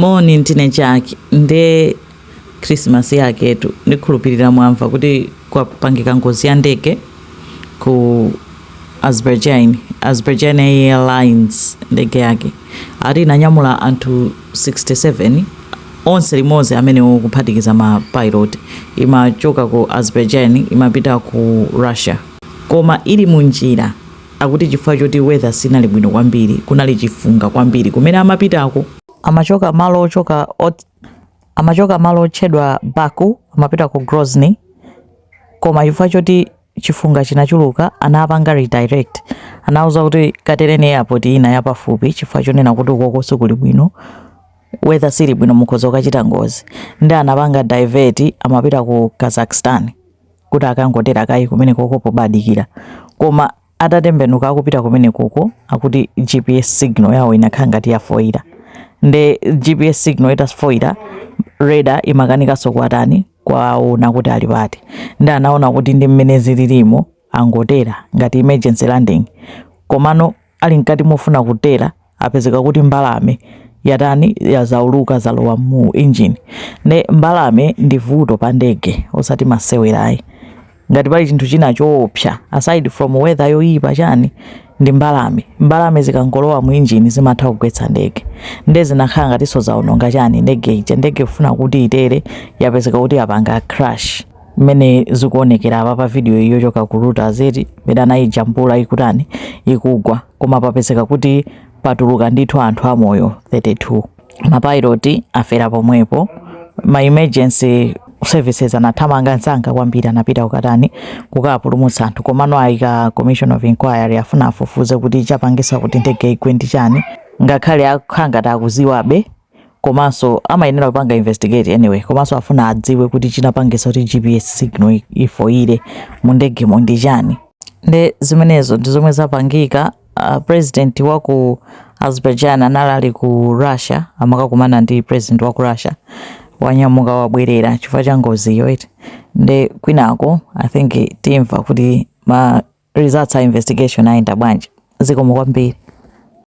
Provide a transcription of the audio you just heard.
Moni ntine chake nde Christmas yake yetu ndikhulupirira mwamva kuti kwapangika ngozi ya ndege ku Azerbaijan Airlines ndege yake ati inanyamula anthu 67 onse limodzi amene kuphatikiza ma pilot imachoka ku Azerbaijan imapita ku Russia koma ili munjira akuti chifukwa choti weather sinali bwino kwambiri kunali chifunga kwambiri kumene amapitako amachoka malo otchedwa Baku amapita ku Grozny koma chifukwa choti chifunga chinachuluka anapanga redirect anauza kuti katereni airport ina yapafupi chifukwa chonena kuti uko kuli bwino weather sili bwino mukhoza kukachita ngozi ndi anapanga divert amapita ku Kazakhstan kuti akangotera kai kumene koko pobadikira koma atatembenuka akupita kumene koko akuti GPS signal yawo inakhala ngati yafoira nde GPS signal itafoira radar imakanika sokwatani kwaona kuti ali pati ndi anaona kuti ndi mmene zililimo angotera ngati emergency landing komano ali nkati mofuna kutera apezeka kuti mbalame yatani yazauluka zalowa mu engine ne mbalame ndi vuto pa ndege osati masewerayi ngati pali chinthu china choopsa aside from weather yoyipa chani ndi mbalame zikangolowa mu engine zimatha kugwetsa ndege ndezi nakhala ngatiso zaononga chani ndege kufuna kuti itere yapezeka kuti yapanga crash mmene zikuonekera apa pa video iyo choka ku Reuters zeti medana ijambula ikutani ikugwa koma papezeka kuti patuluka ndithu anthu amoyo 32 mapilot afera pomwepo ma emergency services anathamanga msanga kwambiri anapita ukatani kukapulumutsa anthu komano ayika commission of inquiry afuna afufuze kuti chapangisa kuti ndege igwe ndi chani ngakhale akhanga takuziwabe komanso amayenera kupanga investigate anyway komanso afuna adziwe kuti chinapangisa kuti GPS signal ifoire mu ndege mo ndi chani nde zimenezo ndi zomwe zapangika. President wa ku Azerbaijan analali ku Russia amakakumana ndi president wa ku Russia wanyamuka wabwerera chifukwa cha ngozi iyo iti nde kwinako I think timva kuti ma results a investigation ayenda bwanji zikomo kwambiri.